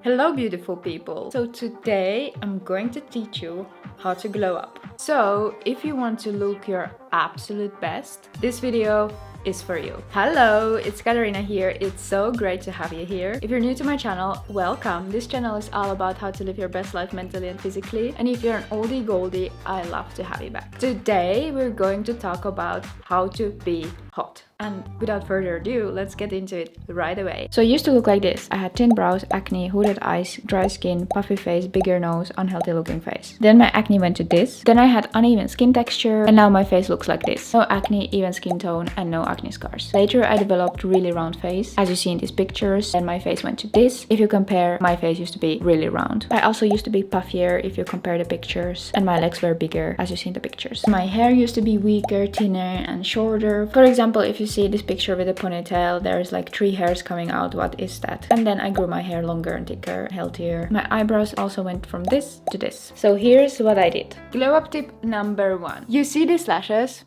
Hello beautiful people! So today I'm going to teach you how to glow up. So if you want to look your absolute best, this video is for you. Hello, it's Katarina here. It's so great to have you here. If you're new to my channel, welcome. This channel is all about how to live your best life mentally and physically. And if you're an oldie goldie, I love to have you back. Today we're going to talk about how to be hot. And without further ado, let's get into it right away. So I used to look like this. I had thin brows, acne, hooded eyes, dry skin, puffy face, bigger nose, unhealthy looking face. Then my acne went to this. Then I had uneven skin texture, and now my face looks like this. No acne, even skin tone, and no acne scars. Later I developed really round face, as you see in these pictures, and my face went to this. If you compare, my face used to be really round. I also used to be puffier if you compare the pictures, and my legs were bigger, as you see in the pictures. My hair used to be weaker, thinner, and shorter. For example, if you see this picture with a ponytail, there's like 3 hairs coming out. What is that? And then I grew my hair longer and thicker, healthier. My eyebrows also went from this to this. So here's what I did. Glow up tip number 1. You see these lashes?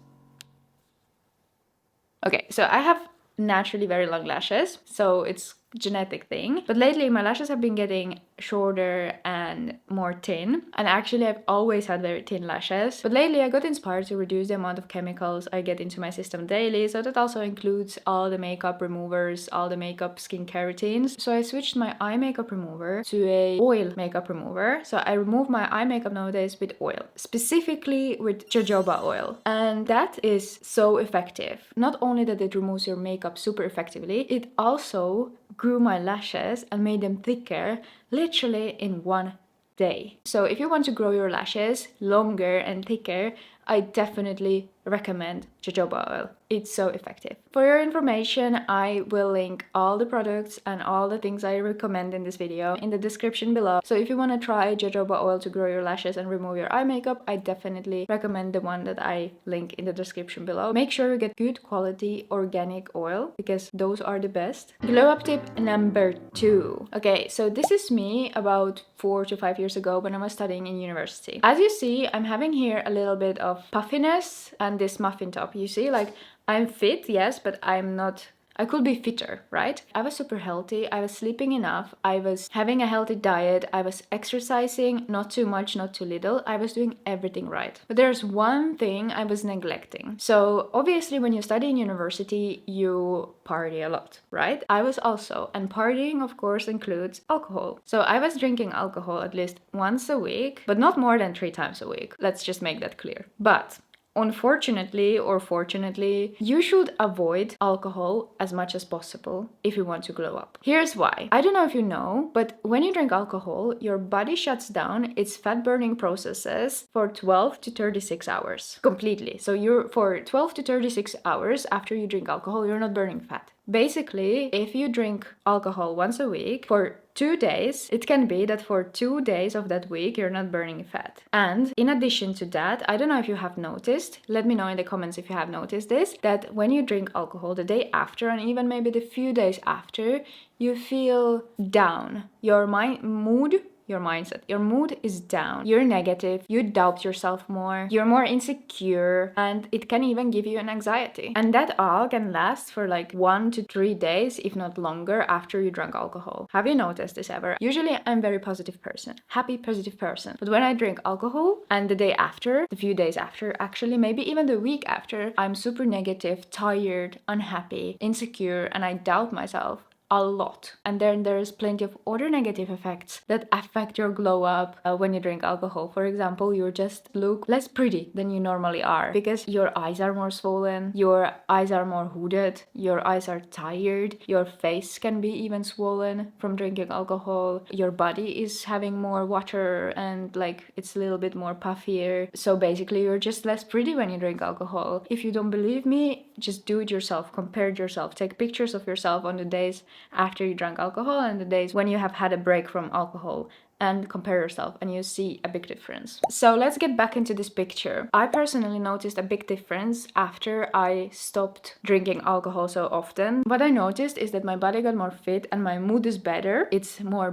Okay, so I have naturally very long lashes, so it's genetic thing, but lately my lashes have been getting shorter and more thin, and actually I've always had very thin lashes, but lately I got inspired to reduce the amount of chemicals I get into my system daily, so that also includes all the makeup removers, all the makeup skincare routines. So I switched my eye makeup remover to a oil makeup remover. So I remove my eye makeup nowadays with oil, specifically with jojoba oil, and that is so effective. Not only that it removes your makeup super effectively, it also grew my lashes and made them thicker literally in 1 day. So if you want to grow your lashes longer and thicker, I definitely recommend jojoba oil. It's so effective. For your information, I will link all the products and all the things I recommend in this video in the description below. So if you want to try jojoba oil to grow your lashes and remove your eye makeup, I definitely recommend the one that I link in the description below. Make sure you get good quality organic oil because those are the best. Glow up tip number 2. Okay, so this is me about 4 to 5 years ago when I was studying in university. As you see, I'm having here a little bit of puffiness and this muffin top. You see, like, I'm fit, yes, but I'm not. I could be fitter, right? I was super healthy, I was sleeping enough, I was having a healthy diet, I was exercising, not too much, not too little, I was doing everything right. But there's one thing I was neglecting. So obviously when you study in university, you party a lot, right? I was also, and partying of course includes alcohol. So I was drinking alcohol at least once a week, but not more than 3 times a week. Let's just make that clear. But unfortunately or fortunately, you should avoid alcohol as much as possible if you want to glow up. Here's why. I don't know if you know, but when you drink alcohol, your body shuts down its fat burning processes for 12 to 36 hours completely. So you're for 12 to 36 hours after you drink alcohol, you're not burning fat. Basically, if you drink alcohol once a week for 2 days, it can be that for 2 days of that week you're not burning fat. And in addition to that, I don't know if you have noticed, let me know in the comments if you have noticed this, that when you drink alcohol the day after and even maybe the few days after, you feel down. Your mood, your mindset, your mood is down, you're negative, you doubt yourself more, you're more insecure, and it can even give you an anxiety. And that all can last for like 1 to 3 days, if not longer, after you drank alcohol. Have you noticed this ever? Usually I'm a very positive person, happy, positive person. But when I drink alcohol and the day after, the few days after, actually maybe even the week after, I'm super negative, tired, unhappy, insecure, and I doubt myself a lot. And then there's plenty of other negative effects that affect your glow up when you drink alcohol. For example, you just look less pretty than you normally are because your eyes are more swollen, your eyes are more hooded, your eyes are tired, your face can be even swollen from drinking alcohol, your body is having more water and like it's a little bit more puffier. So basically you're just less pretty when you drink alcohol. If you don't believe me, just do it yourself, compare it yourself, take pictures of yourself on the days after you drank alcohol and the days when you have had a break from alcohol, and compare yourself and you see a big difference. So let's get back into this picture. I personally noticed a big difference after I stopped drinking alcohol so often. What I noticed is that my body got more fit and my mood is better. It's more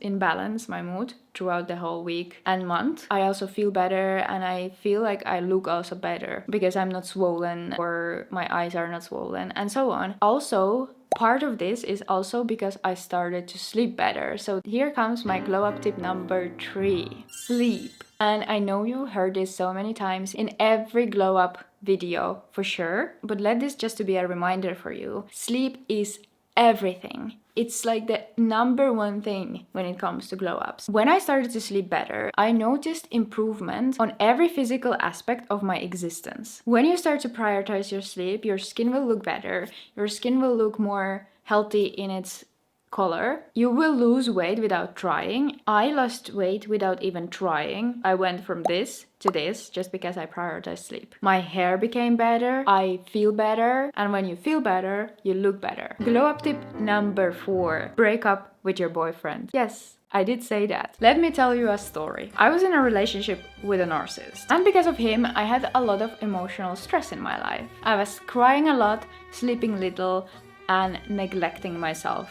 in balance, my mood throughout the whole week and month. I also feel better and I feel like I look also better because I'm not swollen or my eyes are not swollen and so on. Also, part of this is also because I started to sleep better. So here comes my glow up tip number 3: sleep. And I know you heard this so many times in every glow up video for sure, but let this just to be a reminder for you. Sleep is everything. It's like the number one thing when it comes to glow ups. When I started to sleep better, I noticed improvement on every physical aspect of my existence. When you start to prioritize your sleep, your skin will look better, your skin will look more healthy in its color. You will lose weight without trying. I lost weight without even trying. I went from this to this just because I prioritized sleep. My hair became better, I feel better, and when you feel better, you look better. Glow up tip number 4: break up with your boyfriend. Yes, I did say that. Let me tell you a story. I was in a relationship with a narcissist, and because of him, I had a lot of emotional stress in my life. I was crying a lot, sleeping little, and neglecting myself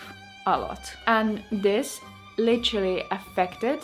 a lot. And this literally affected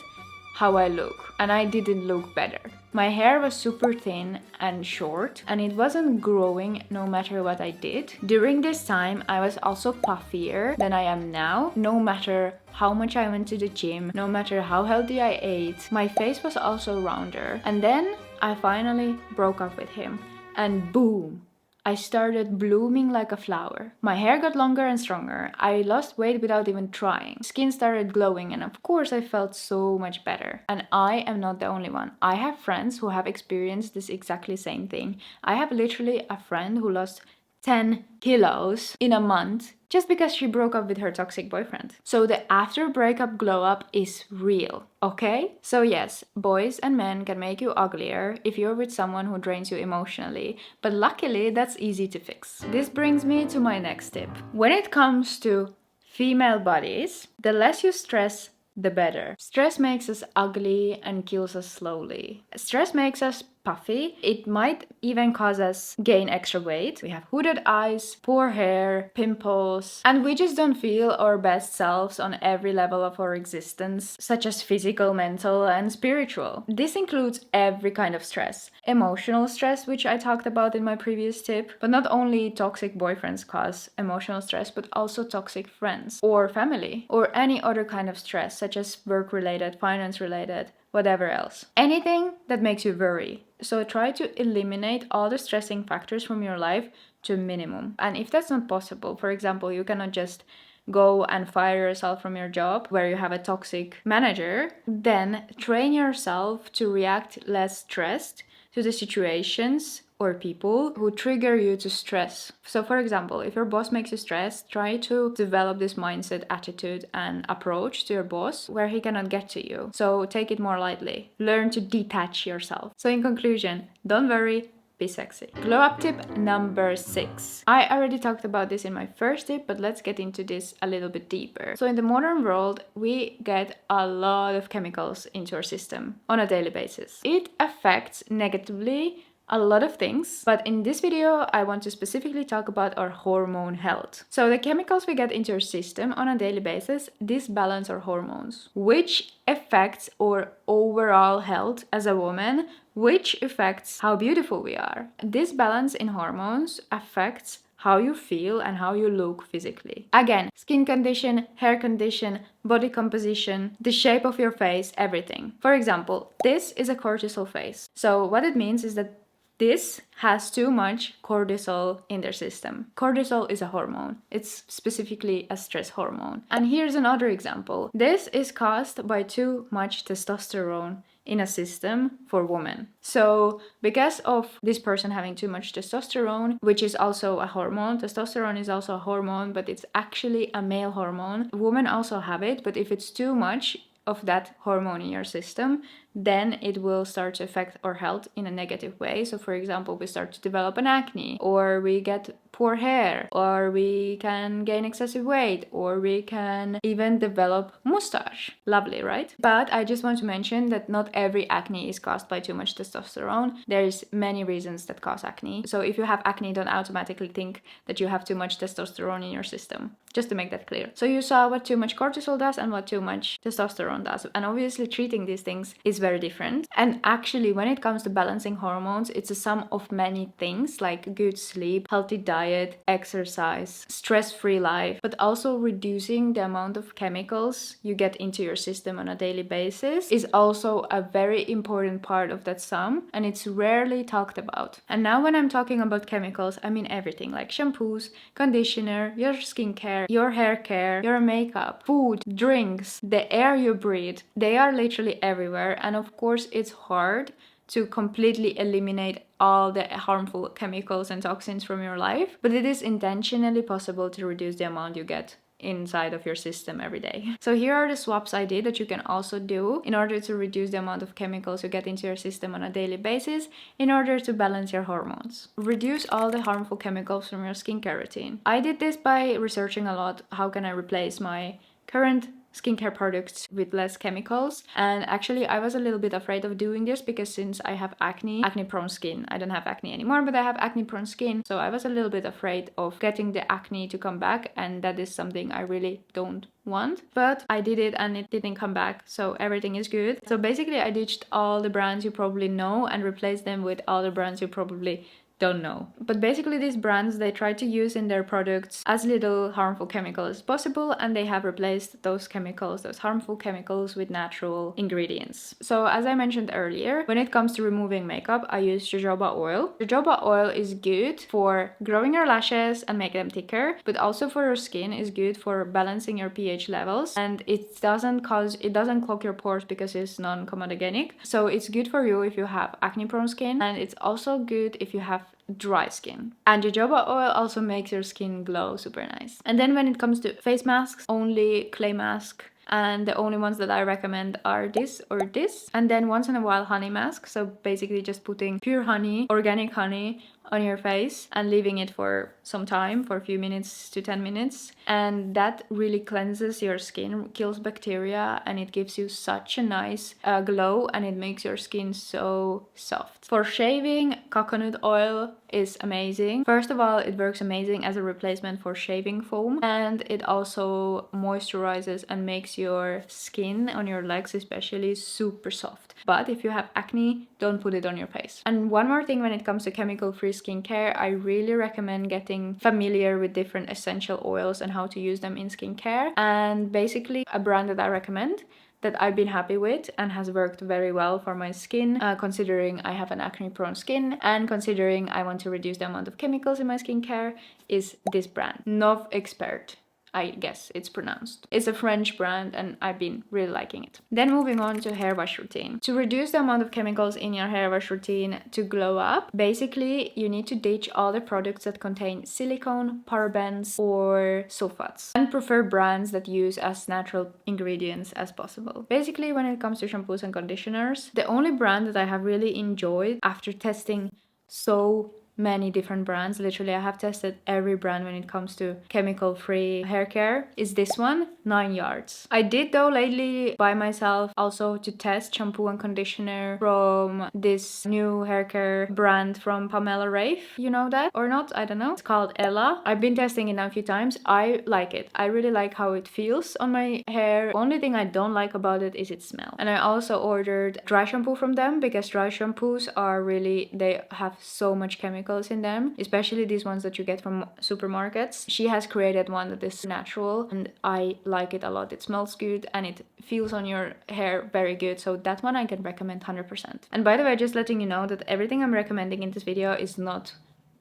how I look, and I didn't look better. My hair was super thin and short, and it wasn't growing no matter what I did. During this time, I was also puffier than I am now. No matter how much I went to the gym, no matter how healthy I ate, my face was also rounder. And then I finally broke up with him, and boom, I started blooming like a flower. My hair got longer and stronger. I lost weight without even trying. Skin started glowing, and of course I felt so much better. And I am not the only one. I have friends who have experienced this exactly same thing. I have literally a friend who lost 10 kilos in a month just because she broke up with her toxic boyfriend. So the after breakup glow up is real, okay? So yes, boys and men can make you uglier if you're with someone who drains you emotionally, but luckily that's easy to fix. This brings me to my next tip. When it comes to female bodies, the less you stress, the better. Stress makes us ugly and kills us slowly. Stress makes us puffy. It might even cause us gain extra weight. We have hooded eyes, poor hair, pimples, and we just don't feel our best selves on every level of our existence, such as physical, mental, and spiritual. This includes every kind of stress. Emotional stress, which I talked about in my previous tip, but not only toxic boyfriends cause emotional stress, but also toxic friends or family or any other kind of stress, such as work-related, finance-related, whatever else. Anything that makes you worry. So try to eliminate all the stressing factors from your life to a minimum. And if that's not possible, for example, you cannot just go and fire yourself from your job where you have a toxic manager, then train yourself to react less stressed to the situations or people who trigger you to stress. So for example, if your boss makes you stressed, try to develop this mindset, attitude, and approach to your boss where he cannot get to you. So take it more lightly. Learn to detach yourself. So in conclusion, don't worry, be sexy. Glow up tip number 6. I already talked about this in my first tip, but let's get into this a little bit deeper. So in the modern world, we get a lot of chemicals into our system on a daily basis. It affects negatively a lot of things, but in this video I want to specifically talk about our hormone health. So the chemicals we get into our system on a daily basis disbalance our hormones, which affects our overall health as a woman, which affects how beautiful we are. This balance in hormones affects how you feel and how you look physically. Again, skin condition, hair condition, body composition, the shape of your face, everything. For example, this is a cortisol face. So what it means is that this has too much cortisol in their system. Cortisol is a hormone. It's specifically a stress hormone. And here's another example. This is caused by too much testosterone in a system for women. So because of this person having too much testosterone, which is also a hormone, testosterone is also a hormone, but it's actually a male hormone. Women also have it, but if it's too much of that hormone in your system, then it will start to affect our health in a negative way. So for example, we start to develop an acne, or we get poor hair, or we can gain excessive weight, or we can even develop mustache. Lovely, right? But I just want to mention that not every acne is caused by too much testosterone. There's many reasons that cause acne. So if you have acne, don't automatically think that you have too much testosterone in your system. Just to make that clear. So you saw what too much cortisol does and what too much testosterone does. And obviously treating these things is very different. And actually, when it comes to balancing hormones, it's a sum of many things like good sleep, healthy diet, diet, exercise, stress-free life, but also reducing the amount of chemicals you get into your system on a daily basis is also a very important part of that sum, and it's rarely talked about. And now when I'm talking about chemicals, I mean everything, like shampoos, conditioner, your skincare, your hair care, your makeup, food, drinks, the air you breathe. They are literally everywhere, and of course it's hard to completely eliminate all the harmful chemicals and toxins from your life, but it is intentionally possible to reduce the amount you get inside of your system every day. So here are the swaps I did that you can also do in order to reduce the amount of chemicals you get into your system on a daily basis in order to balance your hormones. Reduce all the harmful chemicals from your skincare routine. I did this by researching a lot. How can I replace my current skincare products with less chemicals? And actually I was a little bit afraid of doing this because since I have acne prone skin, I don't have acne anymore, but I have acne prone skin, so I was a little bit afraid of getting the acne to come back, and that is something I really don't want. But I did it and it didn't come back, so everything is good. So basically I ditched all the brands you probably know and replaced them with all the brands you probably don't know. But basically these brands, they try to use in their products as little harmful chemicals as possible, and they have replaced those chemicals, those harmful chemicals, with natural ingredients. So as I mentioned earlier, when it comes to removing makeup, I use jojoba oil. Jojoba oil is good for growing your lashes and make them thicker, but also for your skin is good for balancing your pH levels, and it doesn't clog your pores because it's non-comedogenic. So it's good for you if you have acne prone skin, and it's also good if you have dry skin. And jojoba oil also makes your skin glow super nice. And then when it comes to face masks, only clay mask, and the only ones that I recommend are this or this. And then once in a while honey mask, so basically just putting pure honey, organic honey on your face and leaving it for some time, for a few minutes to 10 minutes, and that really cleanses your skin, kills bacteria, and it gives you such a nice glow, and it makes your skin so soft. For shaving, coconut oil is amazing. First of all, it works amazing as a replacement for shaving foam, and it also moisturizes and makes your skin on your legs especially super soft. But if you have acne, don't put it on your face. And one more thing, when it comes to chemical-free skincare, I really recommend getting familiar with different essential oils and how to use them in skincare. And basically a brand that I recommend that I've been happy with and has worked very well for my skin, considering I have an acne-prone skin and considering I want to reduce the amount of chemicals in my skincare, is this brand, Nov Expert. I guess it's pronounced. It's a French brand and I've been really liking it. Then moving on to hair wash routine. To reduce the amount of chemicals in your hair wash routine to glow up, basically you need to ditch all the products that contain silicone, parabens or sulfates, and prefer brands that use as natural ingredients as possible. Basically when it comes to shampoos and conditioners, the only brand that I have really enjoyed after testing so many different brands, literally I have tested every brand when it comes to chemical free hair care, is this one, 9 Yards. I did though lately by myself also to test shampoo and conditioner from this new hair care brand from Pamela Rafe. You know that or not? I don't know. It's called Ella. I've been testing it now a few times. I like it. I really like how it feels on my hair. Only thing I don't like about it is its smell. And I also ordered dry shampoo from them because dry shampoos are really, they have so much chemicals in them, especially these ones that you get from supermarkets. She has created one that is natural and I like it a lot. It smells good and it feels on your hair very good, so that one I can recommend 100%. And by the way, just letting you know that everything I'm recommending in this video is not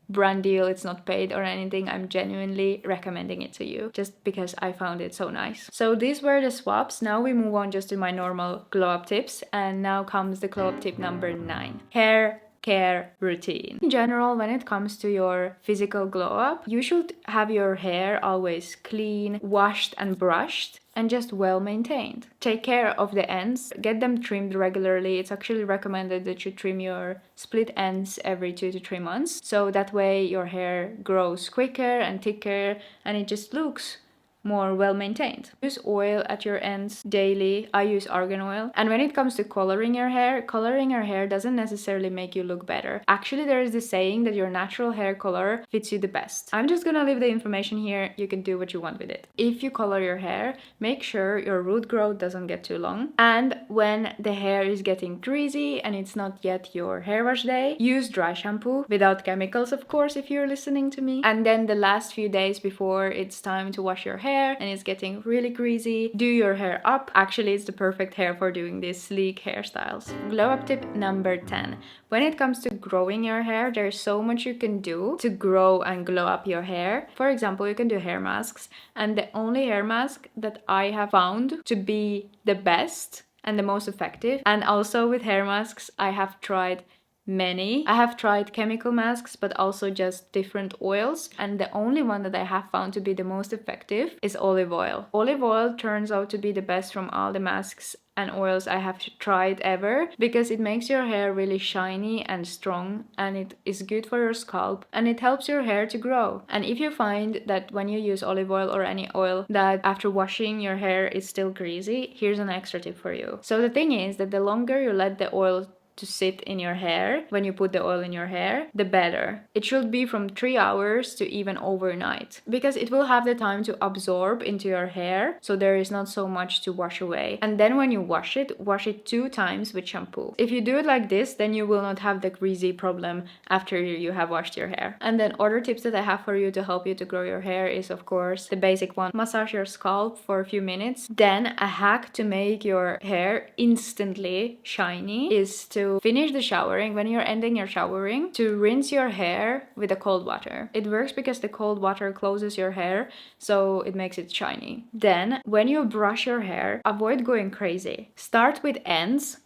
brand deal, it's not paid or anything. I'm genuinely recommending it to you just because I found it so nice. So these were the swaps. Now we move on just to my normal glow up tips, and now comes the glow up tip number 9, hair care routine. In general, when it comes to your physical glow up, you should have your hair always clean, washed and brushed, and just well maintained. Take care of the ends, get them trimmed regularly. It's actually recommended that you trim your split ends every 2 to 3 months, so that way your hair grows quicker and thicker and it just looks more well maintained. Use oil at your ends daily. I use argan oil. And when it comes to coloring your hair doesn't necessarily make you look better. Actually, there is this saying that your natural hair color fits you the best. I'm just gonna leave the information here. You can do what you want with it. If you color your hair, make sure your root growth doesn't get too long. And when the hair is getting greasy and it's not yet your hair wash day, use dry shampoo without chemicals, of course, if you're listening to me. And then the last few days before it's time to wash your hair and it's getting really greasy, do your hair up. Actually, it's the perfect hair for doing these sleek hairstyles. Glow up tip number 10. When it comes to growing your hair, there's so much you can do to grow and glow up your hair. For example, you can do hair masks, and the only hair mask that I have found to be the best and the most effective, and also with hair masks I have tried many. I have tried chemical masks, but also just different oils, and the only one that I have found to be the most effective is olive oil. Olive oil turns out to be the best from all the masks and oils I have tried ever, because it makes your hair really shiny and strong, and it is good for your scalp, and it helps your hair to grow. And if you find that when you use olive oil or any oil that after washing your hair is still greasy, here's an extra tip for you. So the thing is that the longer you let the oil to sit in your hair when you put the oil in your hair, the better. It should be from 3 hours to even overnight, because it will have the time to absorb into your hair, so there is not so much to wash away. And then when you wash it 2 times with shampoo. If you do it like this, then you will not have the greasy problem after you have washed your hair. And then other tips that I have for you to help you to grow your hair is, of course, the basic one: massage your scalp for a few minutes. Then a hack to make your hair instantly shiny is to finish the showering. When you're ending your showering, to rinse your hair with the cold water. It works because the cold water closes your hair, so it makes it shiny. Then when you brush your hair, avoid going crazy. Start with ends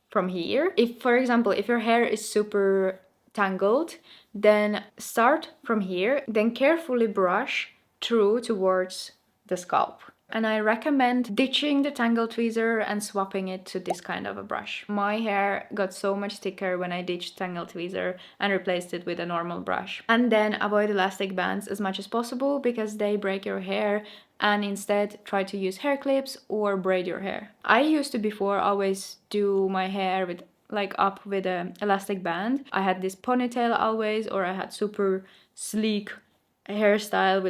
from here. If, for example, if your hair is super tangled, then start from here, then carefully brush through towards the scalp. And I recommend ditching the tangle tweezer and swapping it to this kind of a brush. My hair got so much thicker when I ditched tangle tweezer and replaced it with a normal brush. And then avoid elastic bands as much as possible, because they break your hair, and instead try to use hair clips or braid your hair. I used to before always do my hair with up with an elastic band. I had this ponytail always, or I had super sleek hairstyle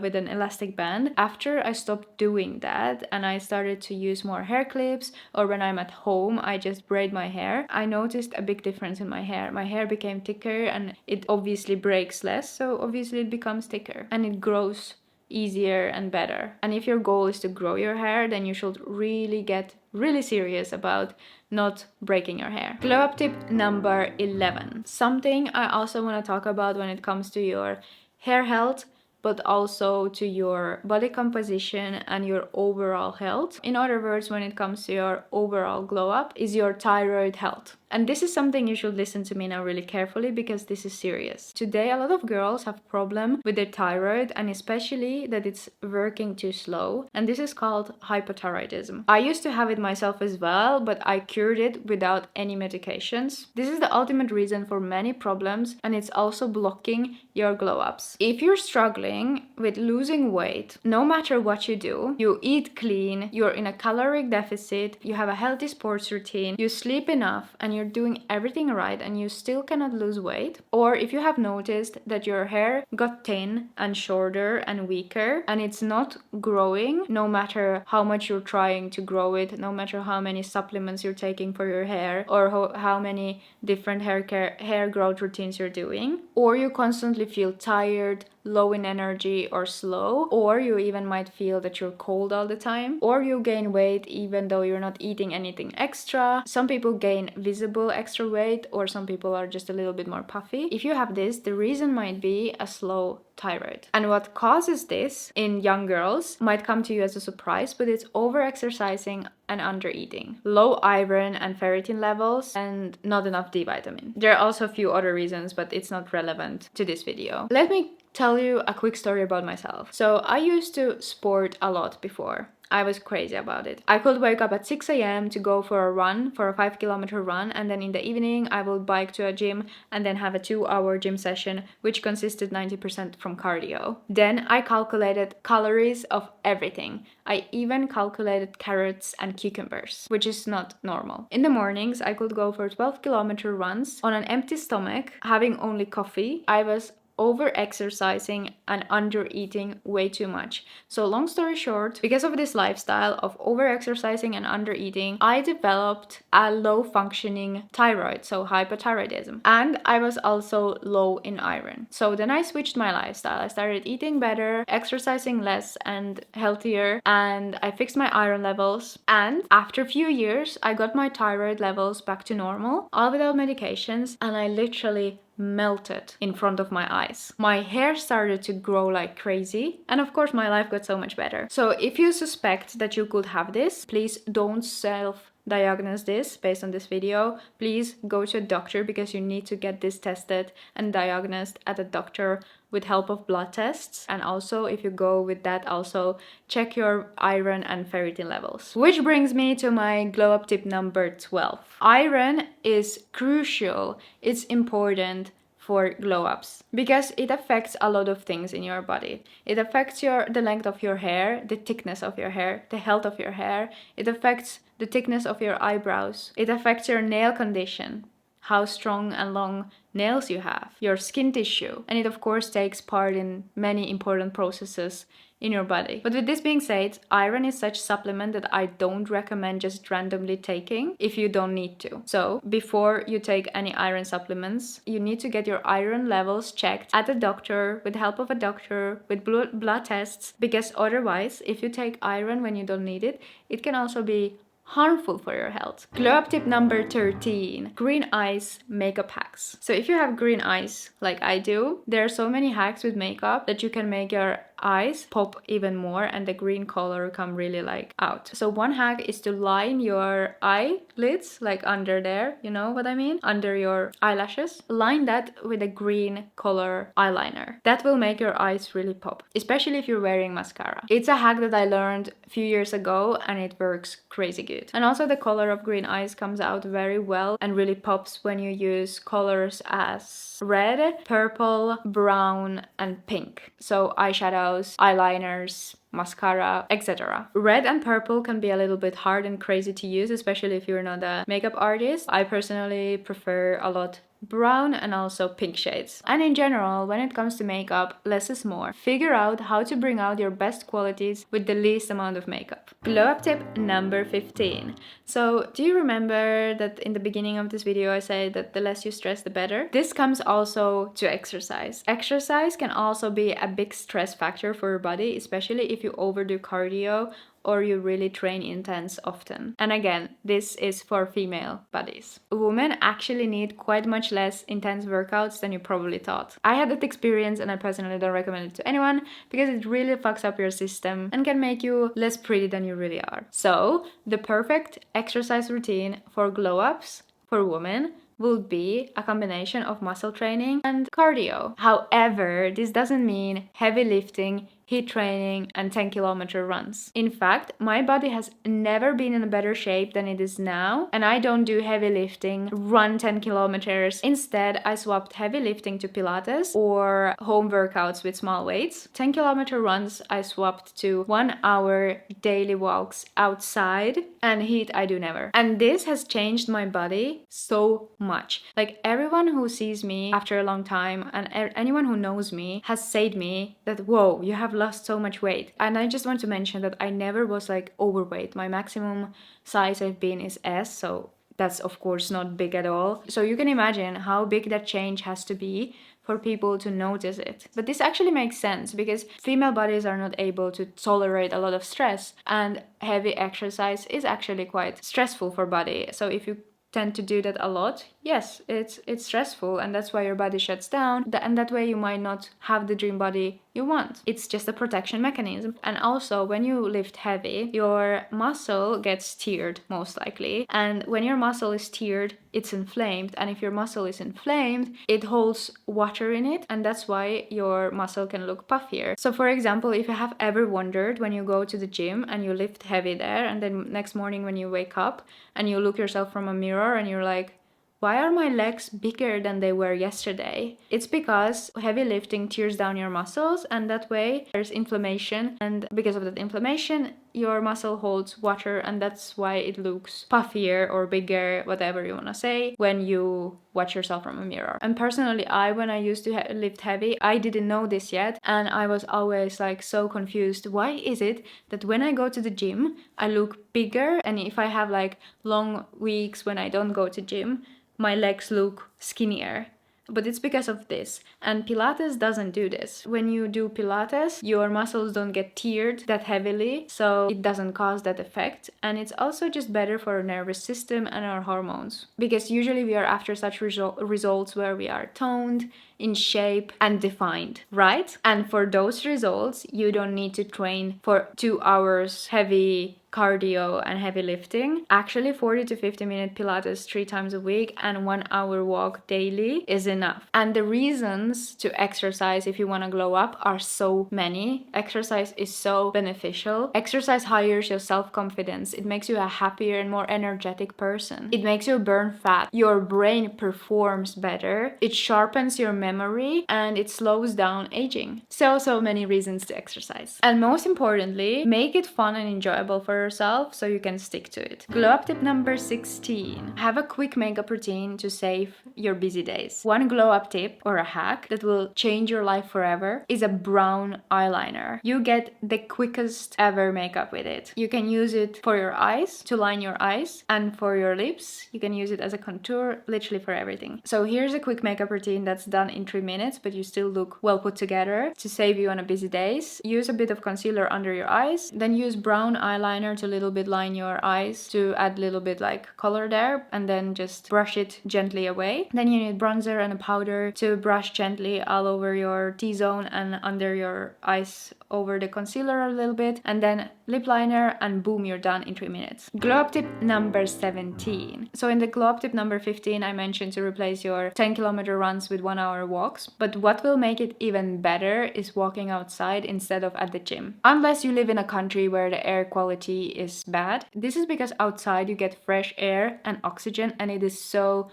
with an elastic band. After I stopped doing that and I started to use more hair clips, or when I'm at home I just braid my hair, I noticed a big difference in my hair. My hair became thicker, and it obviously breaks less, so obviously it becomes thicker and it grows easier and better. And if your goal is to grow your hair, then you should really get really serious about not breaking your hair. Glow up tip number 11. Something I also want to talk about when it comes to your hair health, but also to your body composition and your overall health. In other words, when it comes to your overall glow up, is your thyroid health. And this is something you should listen to me now really carefully, because this is serious. Today, a lot of girls have problem with their thyroid, and especially that it's working too slow. And this is called hypothyroidism. I used to have it myself as well, but I cured it without any medications. This is the ultimate reason for many problems, and it's also blocking your glow ups. If you're struggling with losing weight, no matter what you do, you eat clean, you're in a caloric deficit, you have a healthy sports routine, you sleep enough, and you're doing everything right, and you still cannot lose weight, or if you have noticed that your hair got thin and shorter and weaker and it's not growing, no matter how much you're trying to grow it, no matter how many supplements you're taking for your hair, or how many different hair growth routines you're doing, or you constantly feel tired, low in energy, or slow, or you even might feel that you're cold all the time, or you gain weight even though you're not eating anything extra. Some people gain visible extra weight, or some people are just a little bit more puffy. If you have this, the reason might be a slow thyroid. And what causes this in young girls might come to you as a surprise, but it's over-exercising and under-eating, low iron and ferritin levels, and not enough D vitamin. There are also a few other reasons, but it's not relevant to this video. Let me tell you a quick story about myself. So I used to sport a lot before. I was crazy about it. I could wake up at 6 a.m. to go for a run, for a 5 kilometer run, and then in the evening I would bike to a gym and then have a 2-hour gym session, which consisted 90% from cardio. Then I calculated calories of everything. I even calculated carrots and cucumbers, which is not normal. In the mornings, I could go for 12-kilometer runs on an empty stomach, having only coffee. I was over exercising and under eating way too much. So long story short, because of this lifestyle of over exercising and under eating, I developed a low functioning thyroid, so hypothyroidism, and I was also low in iron. So then I switched my lifestyle. I started eating better, exercising less and healthier, and I fixed my iron levels, and after a few years I got my thyroid levels back to normal, all without medications, and I literally melted in front of my eyes. My hair started to grow like crazy, and of course my life got so much better. So if you suspect that you could have this, please don't self-diagnose this based on this video. Please go to a doctor, because you need to get this tested and diagnosed at a doctor with help of blood tests. And also, if you go with that, also check your iron and ferritin levels. Which brings me to my glow up tip number 12. Iron is crucial. It's important for glow ups because it affects a lot of things in your body. It affects the length of your hair, the thickness of your hair, the health of your hair. It affects the thickness of your eyebrows. It affects your nail condition, how strong and long nails you have, your skin tissue, and it of course takes part in many important processes in your body. But with this being said, iron is such a supplement that I don't recommend just randomly taking if you don't need to. So before you take any iron supplements, you need to get your iron levels checked at a doctor, with the help of a doctor, with blood tests, because otherwise, if you take iron when you don't need it, it can also be harmful for your health. Glow up tip number 13, green eyes makeup hacks. So if you have green eyes like I do, there are so many hacks with makeup that you can make your eyes pop even more and the green color come really like out. So one hack is to line your eyelids, like under there, you know what I mean? Under your eyelashes. Line that with a green color eyeliner. That will make your eyes really pop, especially if you're wearing mascara. It's a hack that I learned a few years ago and it works crazy good. And also the color of green eyes comes out very well and really pops when you use colors as red, purple, brown, and pink. So eyeshadows, eyeliners, mascara, etc. Red and purple can be a little bit hard and crazy to use, especially if you're not a makeup artist. I personally prefer a lot brown and also pink shades. And in general, when it comes to makeup, less is more. Figure out how to bring out your best qualities with the least amount of makeup. Glow up tip number 15. So do you remember that in the beginning of this video I said that the less you stress the better? This comes also to exercise. Exercise can also be a big stress factor for your body, especially if you overdo cardio or you really train intense often. And again, this is for female bodies. Women actually need quite much less intense workouts than you probably thought. I had that experience and I personally don't recommend it to anyone because it really fucks up your system and can make you less pretty than you really are. So, the perfect exercise routine for glow-ups for women will be a combination of muscle training and cardio. However, this doesn't mean heavy lifting, HIIT training, and 10-kilometer runs. In fact, my body has never been in a better shape than it is now, and I don't do heavy lifting, run 10 kilometers. Instead, I swapped heavy lifting to Pilates or home workouts with small weights. 10-kilometer runs I swapped to 1 hour daily walks outside, and HIIT I do never. And this has changed my body so much. Like, everyone who sees me after a long time and anyone who knows me has said me that, whoa, you have lost so much weight. And I just want to mention that I never was like overweight. My maximum size I've been is S, so that's of course not big at all. So you can imagine how big that change has to be for people to notice it. But this actually makes sense because female bodies are not able to tolerate a lot of stress, and heavy exercise is actually quite stressful for body. So if you tend to do that a lot, yes, it's stressful, and that's why your body shuts down, and that way you might not have the dream body you want. It's just a protection mechanism. And also, when you lift heavy, your muscle gets teared most likely, and when your muscle is teared, it's inflamed, and if your muscle is inflamed, it holds water in it, and that's why your muscle can look puffier. So for example, if you have ever wondered when you go to the gym and you lift heavy there, and then next morning when you wake up and you look yourself from a mirror and you're like, why are my legs bigger than they were yesterday? It's because heavy lifting tears down your muscles, and that way there's inflammation, and because of that inflammation, your muscle holds water, and that's why it looks puffier or bigger, whatever you want to say, when you watch yourself from a mirror. And personally, when I used to lift heavy, I didn't know this yet, and I was always like so confused. Why is it that when I go to the gym, I look bigger, and if I have like long weeks when I don't go to gym, my legs look skinnier? But it's because of this. And Pilates doesn't do this. When you do Pilates, your muscles don't get teared that heavily, so it doesn't cause that effect. And it's also just better for our nervous system and our hormones. Because usually we are after such results where we are toned, in shape, and defined, right? And for those results, you don't need to train for 2 hours heavy cardio and heavy lifting. Actually, 40 to 50 minute Pilates 3 times a week and 1 hour walk daily is enough. And the reasons to exercise if you want to glow up are so many. Exercise is so beneficial. Exercise higher your self-confidence. It makes you a happier and more energetic person. It makes you burn fat. Your brain performs better. It sharpens your memory, and it slows down aging. So many reasons to exercise. And most importantly, make it fun and enjoyable for yourself so you can stick to it. Glow up tip number 16. Have a quick makeup routine to save your busy days. One glow up tip or a hack that will change your life forever is a brown eyeliner. You get the quickest ever makeup with it. You can use it for your eyes, to line your eyes, and for your lips. You can use it as a contour, literally for everything. So here's a quick makeup routine that's done in 3 minutes, but you still look well put together to save you on a busy days. Use a bit of concealer under your eyes, then use brown eyeliner to a little bit line your eyes to add a little bit like color there, and then just brush it gently away. Then you need bronzer and a powder to brush gently all over your T-zone and under your eyes over the concealer a little bit, and then lip liner, and boom, you're done in 3 minutes. Glow up tip number 17. So in the glow up tip number 15, I mentioned to replace your 10-kilometer runs with 1 hour walks, but what will make it even better is walking outside instead of at the gym. Unless you live in a country where the air quality is bad. This is because outside you get fresh air and oxygen, and it is so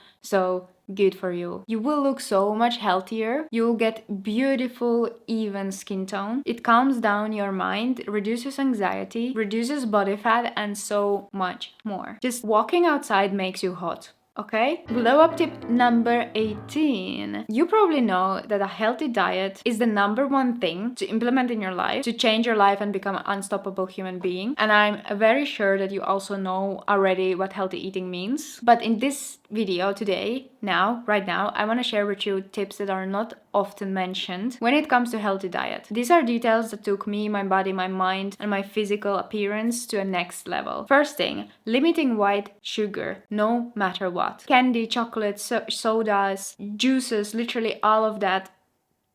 good for you. You will look so much healthier. You will get beautiful, even skin tone. It calms down your mind, reduces anxiety, reduces body fat, and so much more. Just walking outside makes you hot. Okay? Glow up tip number 18. You probably know that a healthy diet is the number one thing to implement in your life to change your life and become an unstoppable human being. And I'm very sure that you also know already what healthy eating means. But in this video today, right now, I want to share with you tips that are not often mentioned when it comes to healthy diet. These are details that took me, my body, my mind, and my physical appearance to a next level. First thing, limiting white sugar, no matter what. Candy, chocolate, sodas, juices, literally all of that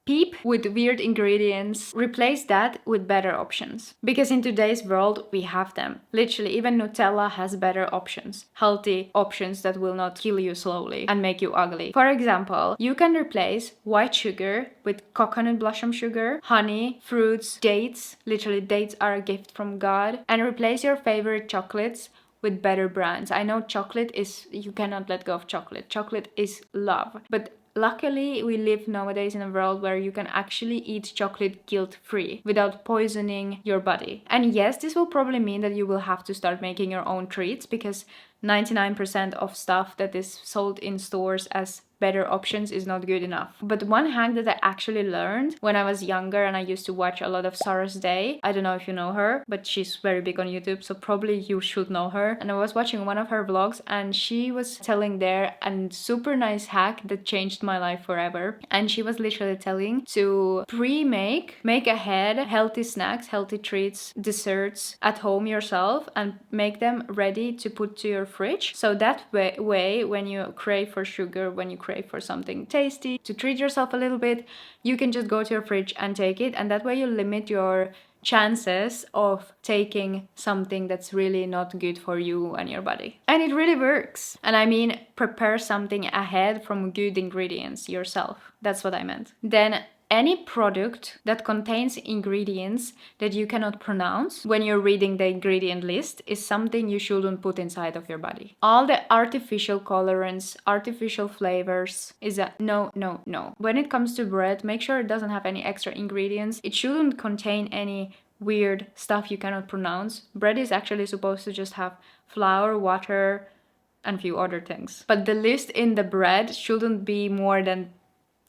peep with weird ingredients. Replace that with better options. Because in today's world, we have them. Literally, even Nutella has better options. Healthy options that will not kill you slowly and make you ugly. For example, you can replace white sugar with coconut blossom sugar, honey, fruits, dates. Literally, dates are a gift from God. And replace your favorite chocolates with better brands. I know chocolate is, you cannot let go of chocolate. Chocolate is love. But luckily, we live nowadays in a world where you can actually eat chocolate guilt-free without poisoning your body. And yes, this will probably mean that you will have to start making your own treats, because 99% of stuff that is sold in stores as better options is not good enough. But one hack that I actually learned when I was younger and I used to watch a lot of Sarah's Day. I don't know if you know her, but she's very big on YouTube, so probably you should know her. And I was watching one of her vlogs and she was telling there a super nice hack that changed my life forever. And she was literally telling to make ahead healthy snacks, healthy treats, desserts at home yourself and make them ready to put to your fridge. So that way when you crave for sugar, when you crave for something tasty, to treat yourself a little bit, you can just go to your fridge and take it, and that way you limit your chances of taking something that's really not good for you and your body. And it really works. And I mean, prepare something ahead from good ingredients yourself. That's what I meant. Then any product that contains ingredients that you cannot pronounce when you're reading the ingredient list is something you shouldn't put inside of your body. All the artificial colorants, artificial flavors is a no, no, no. When it comes to bread, make sure it doesn't have any extra ingredients. It shouldn't contain any weird stuff you cannot pronounce. Bread is actually supposed to just have flour, water, and a few other things. But the list in the bread shouldn't be more than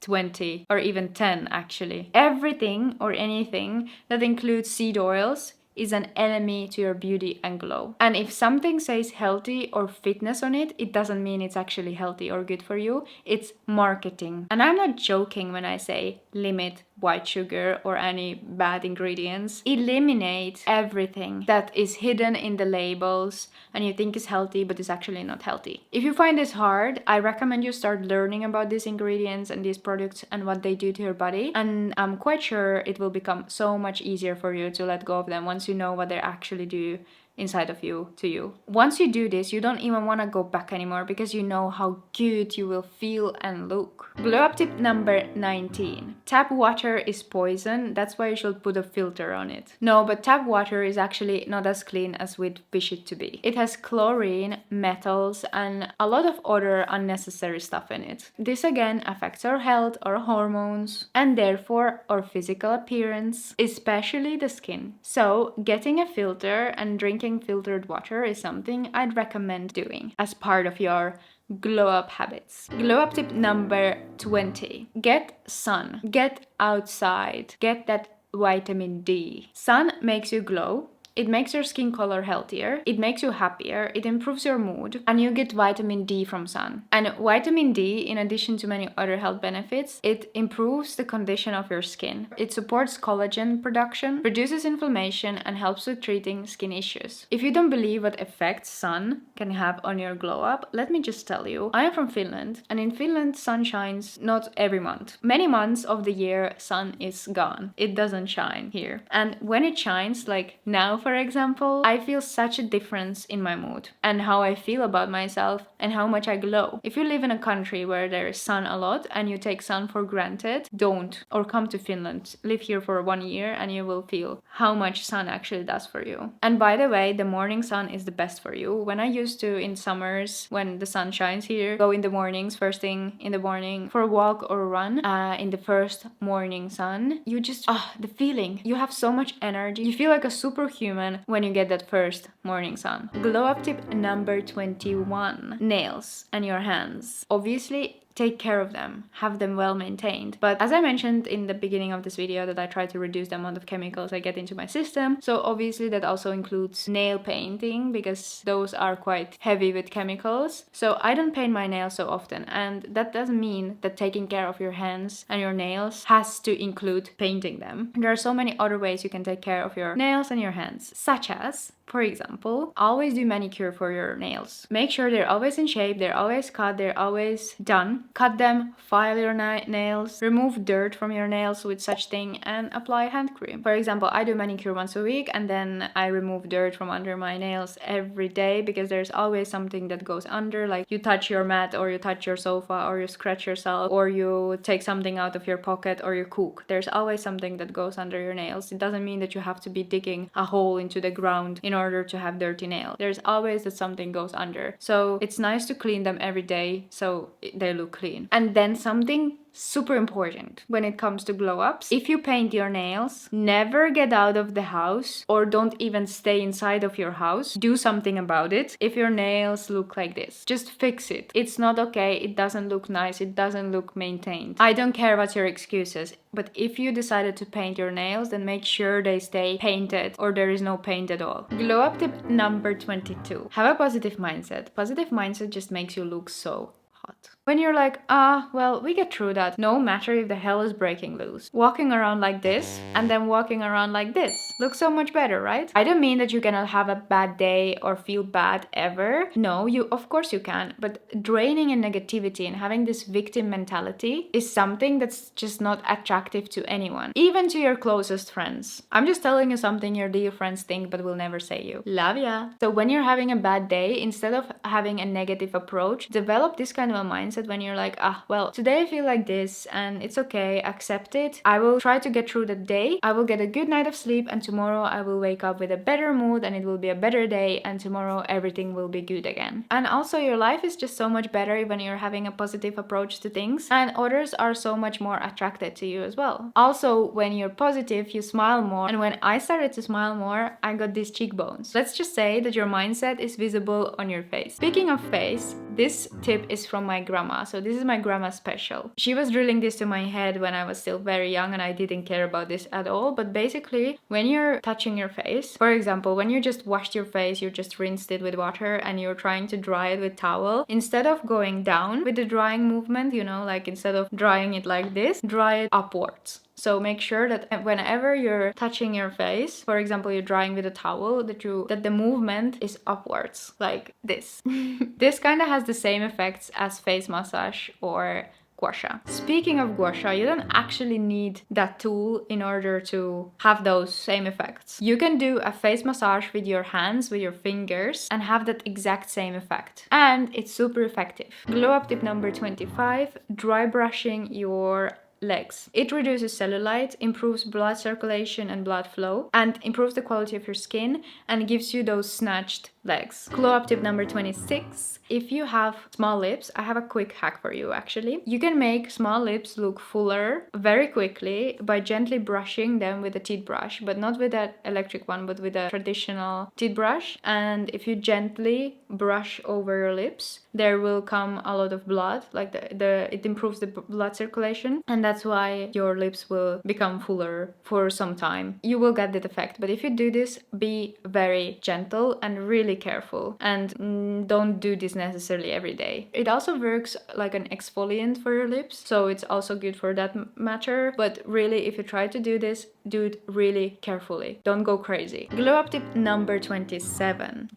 20 or even 10 actually. Everything or anything that includes seed oils is an enemy to your beauty and glow. And if something says healthy or fitness on it, it doesn't mean it's actually healthy or good for you. It's marketing. And I'm not joking when I say limit white sugar or any bad ingredients. Eliminate everything that is hidden in the labels and you think is healthy but is actually not healthy. If you find this hard, I recommend you start learning about these ingredients and these products and what they do to your body. And I'm quite sure it will become so much easier for you to let go of them once you know what they actually do inside of you to you. Once you do this, you don't even want to go back anymore because you know how good you will feel and look. Glow up tip number 19. Tap water is poison. That's why you should put a filter on it. No, but tap water is actually not as clean as we'd wish it to be. It has chlorine, metals, and a lot of other unnecessary stuff in it. This again affects our health, our hormones, and therefore our physical appearance, especially the skin. So getting a filter and drinking filtered water is something I'd recommend doing as part of your glow up habits. Glow up tip number 20. Get sun. Get outside. Get that vitamin D. Sun makes you glow. It makes your skin color healthier, it makes you happier, it improves your mood, and you get vitamin D from sun. And vitamin D, in addition to many other health benefits, it improves the condition of your skin. It supports collagen production, reduces inflammation, and helps with treating skin issues. If you don't believe what effects sun can have on your glow up, let me just tell you. I am from Finland, and in Finland, sun shines not every month. Many months of the year, sun is gone. It doesn't shine here. And when it shines, like now, for example, I feel such a difference in my mood and how I feel about myself and how much I glow. If you live in a country where there is sun a lot and you take sun for granted, don't, or come to Finland. Live here for 1 year and you will feel how much sun actually does for you. And by the way, the morning sun is the best for you. When I used to, in summers, when the sun shines here, go in the mornings, first thing in the morning for a walk or a run, in the first morning sun, you just, the feeling, you have so much energy. You feel like a superhuman when you get that first morning sun. Glow up tip number 21. Nails and your hands. Obviously, take care of them, have them well maintained. But as I mentioned in the beginning of this video that I try to reduce the amount of chemicals I get into my system. So obviously that also includes nail painting because those are quite heavy with chemicals. So I don't paint my nails so often, and that doesn't mean that taking care of your hands and your nails has to include painting them. There are so many other ways you can take care of your nails and your hands, such as, for example, always do manicure for your nails. Make sure they're always in shape, they're always cut, they're always done. Cut them, file your nails, remove dirt from your nails with such thing, and apply hand cream. For example, I do manicure once a week and then I remove dirt from under my nails every day because there's always something that goes under, like you touch your mat or you touch your sofa or you scratch yourself or you take something out of your pocket or you cook. There's always something that goes under your nails. It doesn't mean that you have to be digging a hole into the ground in order to have dirty nails. There's always that something goes under. So it's nice to clean them every day so they look clean. And then something super important when it comes to glow ups. If you paint your nails, never get out of the house or don't even stay inside of your house. Do something about it. If your nails look like this, just fix it. It's not okay. It doesn't look nice. It doesn't look maintained. I don't care about your excuses, but if you decided to paint your nails, then make sure they stay painted or there is no paint at all. Glow up tip number 22. Have a positive mindset. Positive mindset just makes you look so hot. When you're like, well, we get through that, no matter if the hell is breaking loose. Walking around like this and then walking around like this looks so much better, right? I don't mean that you're gonna have a bad day or feel bad ever. No, of course you can, but draining in negativity and having this victim mentality is something that's just not attractive to anyone, even to your closest friends. I'm just telling you something your dear friends think but will never say you. Love ya. So when you're having a bad day, instead of having a negative approach, develop this kind of a mindset when you're like, well, today I feel like this and it's okay, accept it. I will try to get through the day. I will get a good night of sleep and tomorrow I will wake up with a better mood and it will be a better day and tomorrow everything will be good again. And also your life is just so much better when you're having a positive approach to things and others are so much more attracted to you as well. Also, when you're positive, you smile more, and when I started to smile more, I got these cheekbones. Let's just say that your mindset is visible on your face. Speaking of face, this tip is from my grandma. So this is my grandma special. She was drilling this to my head when I was still very young and I didn't care about this at all. But basically, when you're touching your face, for example, when you just washed your face, you just rinsed it with water and you're trying to dry it with towel, instead of going down with the drying movement, you know, like instead of drying it like this, dry it upwards. So make sure that whenever you're touching your face, for example, you're drying with a towel, that the movement is upwards, like this. This kind of has the same effects as face massage or gua sha. Speaking of gua sha, you don't actually need that tool in order to have those same effects. You can do a face massage with your hands, with your fingers, and have that exact same effect. And it's super effective. Glow up tip number 25, dry brushing your legs. It reduces cellulite, improves blood circulation and blood flow, and improves the quality of your skin and gives you those snatched legs. Glow up tip number 26. If you have small lips, I have a quick hack for you actually. You can make small lips look fuller very quickly by gently brushing them with a teeth brush, but not with that electric one, but with a traditional teeth brush. And if you gently brush over your lips, there will come a lot of blood, like it improves the blood circulation, and that's why your lips will become fuller for some time. You will get that effect, but if you do this, be very gentle and really careful, and don't do this necessarily every day. It also works like an exfoliant for your lips, so it's also good for that matter, but really if you try to do this, do it really carefully. Don't go crazy. Glow up tip number 27.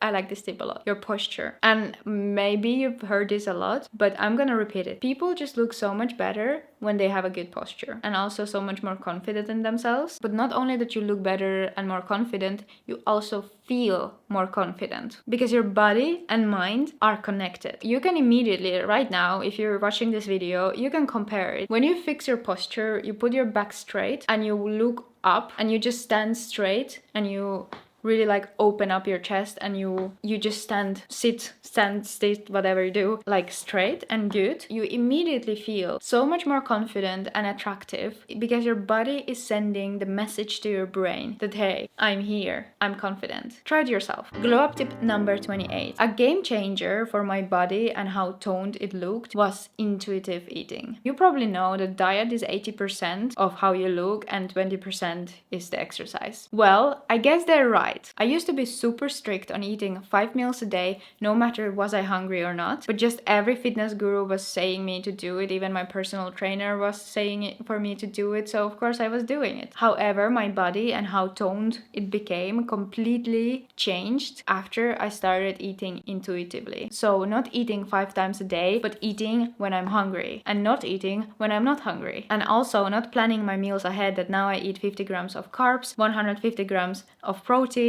I like this tip a lot. Your posture. And maybe you've heard this a lot, but I'm gonna repeat it. People just look so much better when they have a good posture and also so much more confident in themselves. But not only that you look better and more confident, you also feel more confident because your body and mind are connected. You can immediately, right now, if you're watching this video, you can compare it. When you fix your posture, you put your back straight and you look up and you just stand straight and you really like open up your chest and you just stand, whatever you do, like straight and good, you immediately feel so much more confident and attractive because your body is sending the message to your brain that, hey, I'm here, I'm confident. Try it yourself. Glow up tip number 28. A game changer for my body and how toned it looked was intuitive eating. You probably know that diet is 80% of how you look and 20% is the exercise. Well, I guess they're right. I used to be super strict on eating 5 meals a day, no matter was I hungry or not, but just every fitness guru was saying me to do it, even my personal trainer was saying it for me to do it, so of course I was doing it. However, my body and how toned it became completely changed after I started eating intuitively. So not eating 5 times a day, but eating when I'm hungry and not eating when I'm not hungry. And also not planning my meals ahead, that now I eat 50 grams of carbs, 150 grams of protein,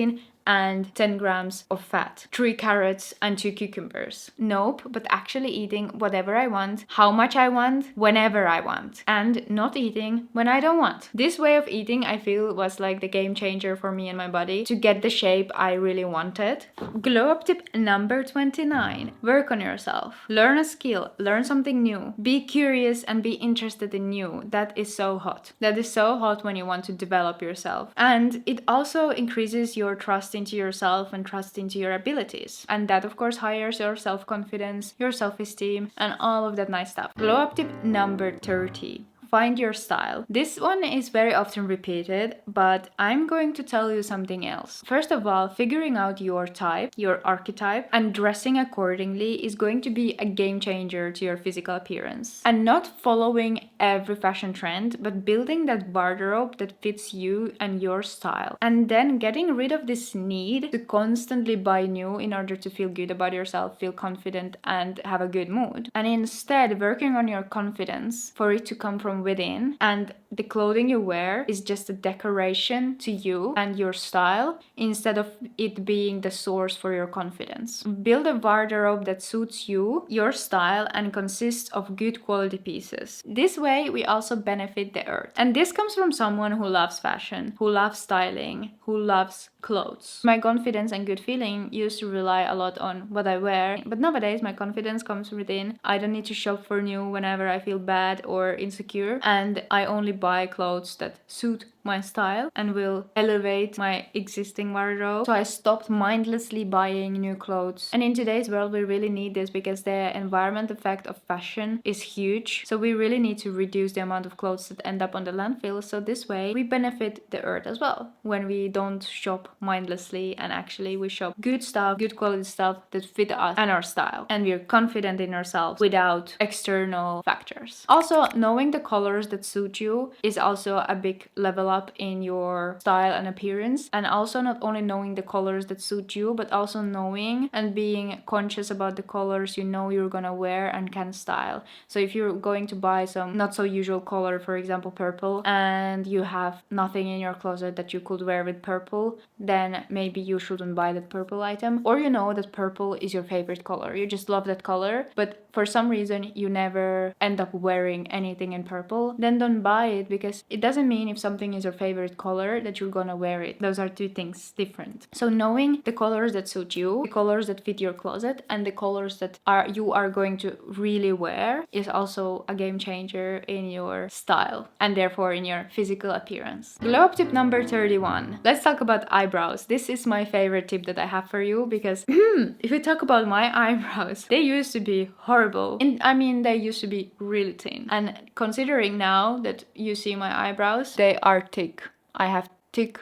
and 10 grams of fat, 3 carrots and 2 cucumbers. Nope, but actually eating whatever I want, how much I want, whenever I want, and not eating when I don't want. This way of eating, I feel, was like the game changer for me and my body to get the shape I really wanted. Glow up tip number 29. Work on yourself. Learn a skill, learn something new. Be curious and be interested in new. That is so hot. That is so hot when you want to develop yourself. And it also increases your trust into yourself and trust into your abilities, and that of course hires your self-confidence, your self-esteem, and all of that nice stuff. Glow up tip number 30. find your style. This one is very often repeated, but I'm going to tell you something else. First of all, figuring out your type, your archetype, and dressing accordingly is going to be a game changer to your physical appearance. And not following every fashion trend, but building that wardrobe that fits you and your style. And then getting rid of this need to constantly buy new in order to feel good about yourself, feel confident, and have a good mood. And instead, working on your confidence for it to come from within, and the clothing you wear is just a decoration to you and your style instead of it being the source for your confidence. Build a wardrobe that suits you, your style, and consists of good quality pieces. This way, we also benefit the earth. And this comes from someone who loves fashion, who loves styling, who loves clothes. My confidence and good feeling used to rely a lot on what I wear, but nowadays my confidence comes within. I don't need to shop for new whenever I feel bad or insecure, and I only buy clothes that suit my style and will elevate my existing wardrobe. So I stopped mindlessly buying new clothes. And in today's world, we really need this because the environment effect of fashion is huge. So we really need to reduce the amount of clothes that end up on the landfill. So this way we benefit the earth as well when we don't shop mindlessly and actually we shop good stuff, good quality stuff that fit us and our style. And we're confident in ourselves without external factors. Also, knowing the colors that suit you is also a big level up in your style and appearance. And also not only knowing the colors that suit you, but also knowing and being conscious about the colors you know you're gonna wear and can style. So if you're going to buy some not so usual color, for example purple, and you have nothing in your closet that you could wear with purple, then maybe you shouldn't buy that purple item. Or you know that purple is your favorite color, you just love that color, but for some reason you never end up wearing anything in purple, then don't buy it, because it doesn't mean if something is your favorite color that you're gonna wear it. Those are two things different. So knowing the colors that suit you, the colors that fit your closet, and the colors that you are going to really wear is also a game changer in your style and therefore in your physical appearance. Glow up tip number 31. Let's talk about eyebrows. This is my favorite tip that I have for you because if we talk about my eyebrows, they used to be horrible. And I mean, they used to be really thin. And considering now that you see my eyebrows, they are thick. I have thick,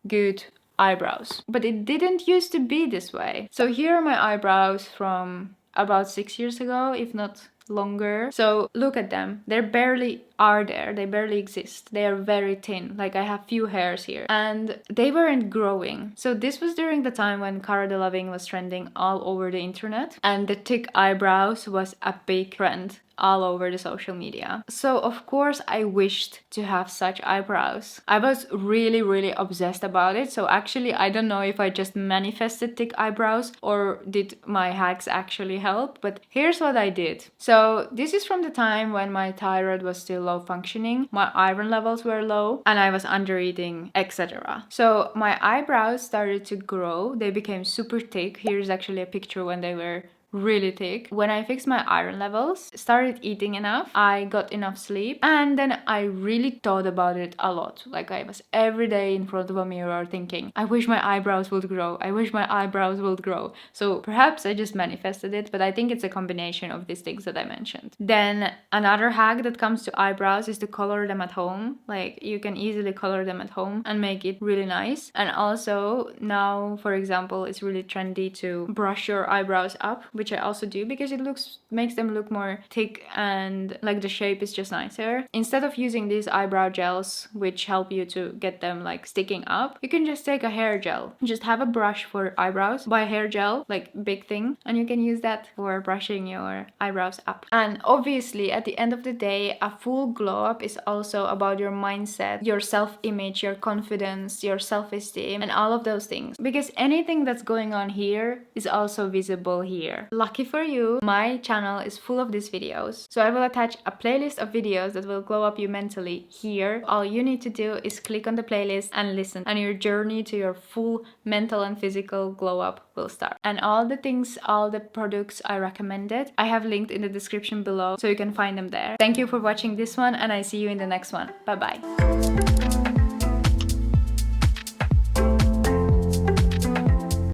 good eyebrows. But it didn't used to be this way. So here are my eyebrows from about 6 years ago, if not longer. So look at them. They barely are there. They barely exist. They are very thin. Like I have few hairs here. And they weren't growing. So this was during the time when Cara Delevingne was trending all over the internet. And the thick eyebrows was a big trend all over the social media. So of course I wished to have such eyebrows. I was really, really obsessed about it. So actually I don't know if I just manifested thick eyebrows or did my hacks actually help, but here's what I did. So this is from the time when my thyroid was still low functioning, my iron levels were low, and I was under eating, etc. So my eyebrows started to grow. They became super thick. Here's actually a picture when they were really thick. When I fixed my iron levels, started eating enough, I got enough sleep, and then I really thought about it a lot. Like I was every day in front of a mirror thinking, I wish my eyebrows would grow. I wish my eyebrows would grow. So perhaps I just manifested it, but I think it's a combination of these things that I mentioned. Then another hack that comes to eyebrows is to color them at home. Like you can easily color them at home and make it really nice. And also now, for example, it's really trendy to brush your eyebrows up, which I also do because it makes them look more thick and like the shape is just nicer. Instead of using these eyebrow gels which help you to get them like sticking up, you can just take a hair gel. Just have a brush for eyebrows, buy a hair gel, like big thing, and you can use that for brushing your eyebrows up. And obviously at the end of the day, a full glow up is also about your mindset, your self-image, your confidence, your self-esteem, and all of those things, because anything that's going on here is also visible here. Lucky for you, my channel is full of these videos. So I will attach a playlist of videos that will glow up you mentally here. All you need to do is click on the playlist and listen, and your journey to your full mental and physical glow up will start. And all the things, all the products I recommended, I have linked in the description below so you can find them there. Thank you for watching this one, and I see you in the next one. Bye bye.